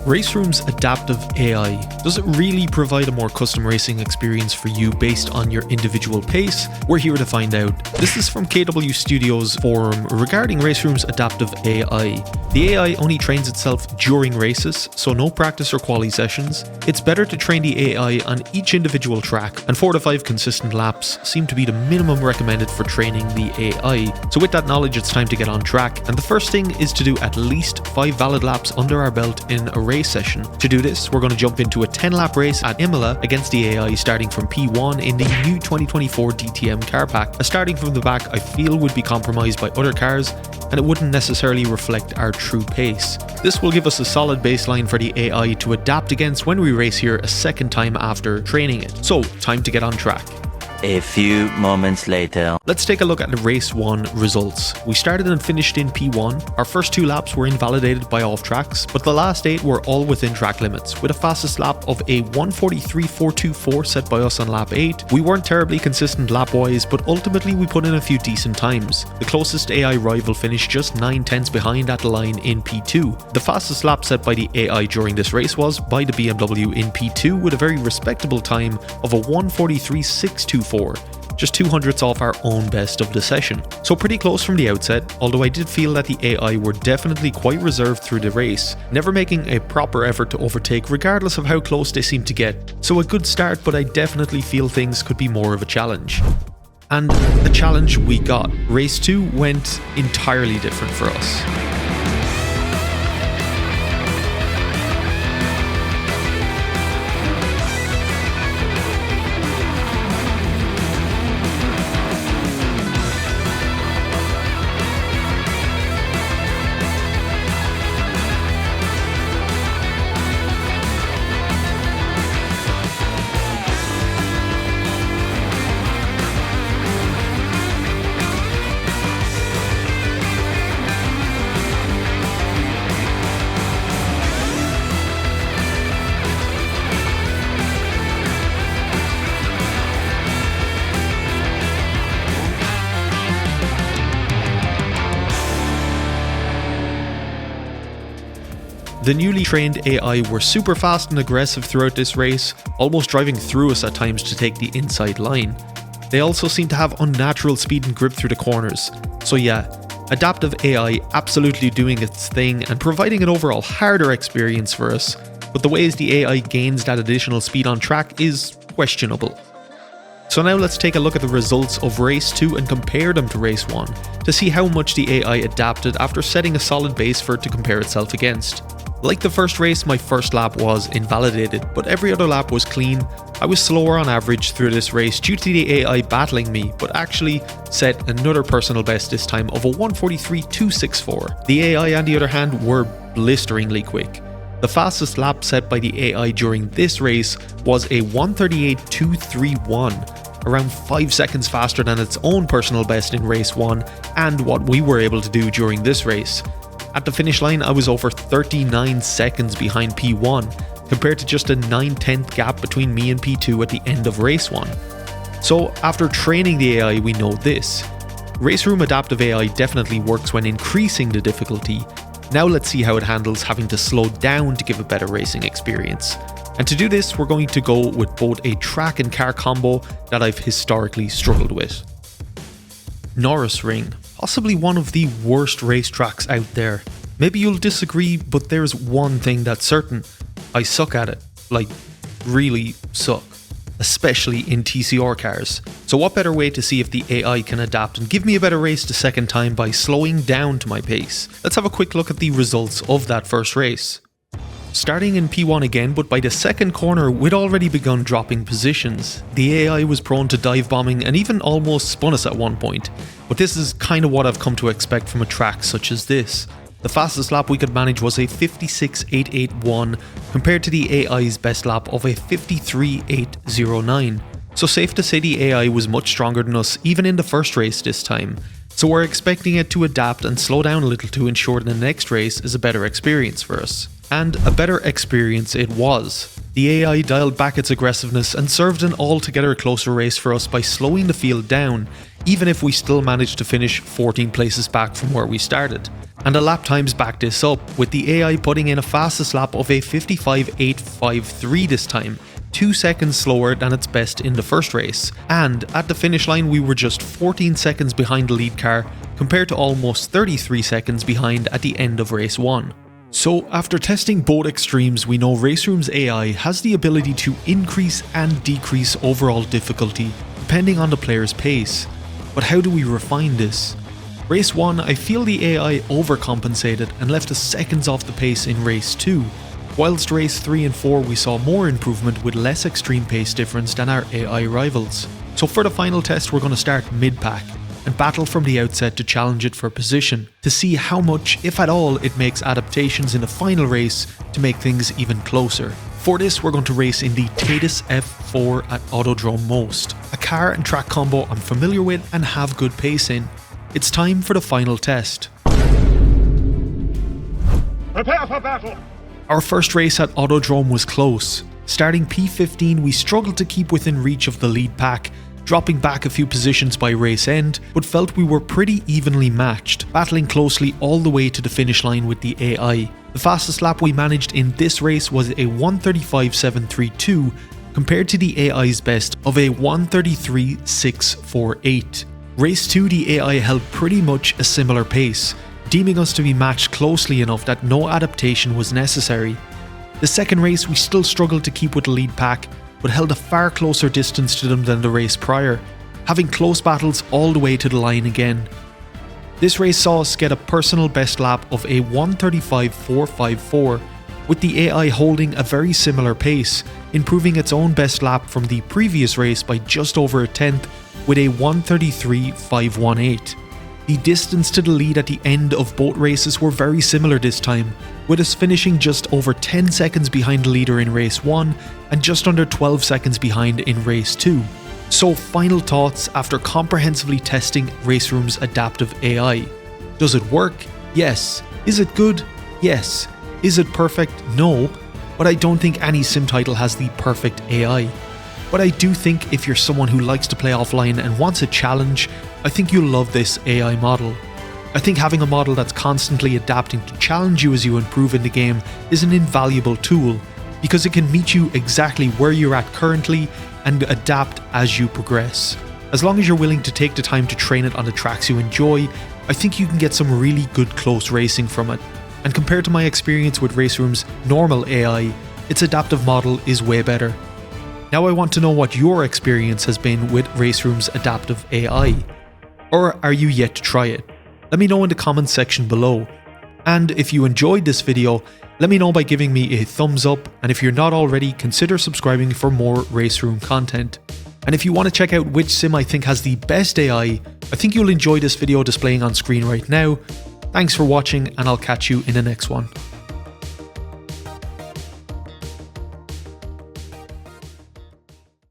Raceroom's Adaptive AI, does it really provide a more custom racing experience for you based on your individual pace? We're here to find out. This is from KW Studios forum regarding Raceroom's Adaptive AI. The AI only trains itself during races, so no practice or quali sessions. It's better to train the AI on each individual track, and 4 to 5 consistent laps seem to be the minimum recommended for training the AI. So with that knowledge, it's time to get on track, and the first thing is to do at least 5 valid laps under our belt in a race session. To do this, we're going to jump into a 10-lap race at Imola against the AI starting from P1 in the new 2024 DTM car pack. Starting from the back, I feel would be compromised by other cars, and it wouldn't necessarily reflect our true pace. This will give us a solid baseline for the AI to adapt against when we race here a second time after training it. So, time to get on track. A few moments later. Let's take a look at the race 1 results. We started and finished in P1. Our first 2 laps were invalidated by off tracks, but the last 8 were all within track limits, with a fastest lap of a 1:43.424 set by us on lap 8. We weren't terribly consistent lap wise, but ultimately we put in a few decent times. The closest AI rival finished just 9 tenths behind at the line in P2. The fastest lap set by the AI during this race was by the BMW in P2 with a very respectable time of a 1:43.624. Just 200ths off our own best of the session. So pretty close from the outset, although I did feel that the AI were definitely quite reserved through the race, never making a proper effort to overtake regardless of how close they seemed to get. So a good start, but I definitely feel things could be more of a challenge. And the challenge we got. Race 2 went entirely different for us. The newly trained AI were super fast and aggressive throughout this race, almost driving through us at times to take the inside line. They also seem to have unnatural speed and grip through the corners. So yeah, Adaptive AI absolutely doing its thing and providing an overall harder experience for us, but the ways the AI gains that additional speed on track is questionable. So now let's take a look at the results of race 2 and compare them to race 1 to see how much the AI adapted after setting a solid base for it to compare itself against. Like the first race, my first lap was invalidated, but every other lap was clean. I was slower on average through this race due to the AI battling me, but actually set another personal best this time of a 1:43.264. The AI on the other hand were blisteringly quick. The fastest lap set by the AI during this race was a 1:38.231, around 5 seconds faster than its own personal best in race 1 and what we were able to do during this race. At the finish line, I was over 39 seconds behind P1, compared to just a 9/10 gap between me and P2 at the end of race 1. So after training the AI, we know this. Raceroom Adaptive AI definitely works when increasing the difficulty. Now let's see how it handles having to slow down to give a better racing experience. And to do this, we're going to go with both a track and car combo that I've historically struggled with. Norris Ring. Possibly one of the worst racetracks out there. Maybe you'll disagree, but there's one thing that's certain. I suck at it. Like, really suck. Especially in TCR cars. So what better way to see if the AI can adapt and give me a better race the second time by slowing down to my pace? Let's have a quick look at the results of that first race. Starting in P1 again, but by the second corner we'd already begun dropping positions. The AI was prone to dive bombing and even almost spun us at one point, but this is kind of what I've come to expect from a track such as this. The fastest lap we could manage was a 56.881 compared to the AI's best lap of a 53.809. So safe to say the AI was much stronger than us even in the first race this time. So we're expecting it to adapt and slow down a little to ensure the next race is a better experience for us. And a better experience it was. The AI dialed back its aggressiveness and served an altogether closer race for us by slowing the field down, even if we still managed to finish 14 places back from where we started. And the lap times back this up, with the AI putting in a fastest lap of a 55.853 this time, 2 seconds slower than its best in the first race. And at the finish line we were just 14 seconds behind the lead car, compared to almost 33 seconds behind at the end of race 1. So after testing both extremes, we know Raceroom's AI has the ability to increase and decrease overall difficulty depending on the player's pace. But how do we refine this? Race 1, I feel the AI overcompensated and left us seconds off the pace in race 2, whilst race 3 and 4 we saw more improvement with less extreme pace difference than our AI rivals. So for the final test we're going to start mid-pack and battle from the outset to challenge it for position, to see how much, if at all, it makes adaptations in the final race to make things even closer. For this we're going to race in the Tatus F4 at Autodrome Most, a car and track combo I'm familiar with and have good pace in. It's time for the final test. Prepare for battle! Our first race at Autodrome was close. Starting P15 we struggled to keep within reach of the lead pack, dropping back a few positions by race end, but felt we were pretty evenly matched, battling closely all the way to the finish line with the AI. The fastest lap we managed in this race was a 1:35.732 compared to the AI's best of a 1:33.648. Race 2 the AI held pretty much a similar pace, deeming us to be matched closely enough that no adaptation was necessary. The second race we still struggled to keep with the lead pack, but held a far closer distance to them than the race prior, having close battles all the way to the line again. This race saw us get a personal best lap of a 1:35.454, with the AI holding a very similar pace, improving its own best lap from the previous race by just over a tenth with a 1:33.518. The distance to the lead at the end of both races were very similar this time, with us finishing just over 10 seconds behind the leader in race 1 and just under 12 seconds behind in race 2. So final thoughts after comprehensively testing Raceroom's adaptive AI. Does it work? Yes. Is it good? Yes. Is it perfect? No. But I don't think any sim title has the perfect AI. But I do think if you're someone who likes to play offline and wants a challenge, I think you'll love this AI model. I think having a model that's constantly adapting to challenge you as you improve in the game is an invaluable tool, because it can meet you exactly where you're at currently and adapt as you progress. As long as you're willing to take the time to train it on the tracks you enjoy, I think you can get some really good close racing from it. And compared to my experience with Raceroom's normal AI, its adaptive model is way better. Now I want to know what your experience has been with Raceroom's adaptive AI. Or are you yet to try it? Let me know in the comments section below. And if you enjoyed this video, let me know by giving me a thumbs up, and if you're not already, consider subscribing for more Raceroom content. And if you want to check out which sim I think has the best AI, I think you'll enjoy this video displaying on screen right now. Thanks for watching, and I'll catch you in the next one.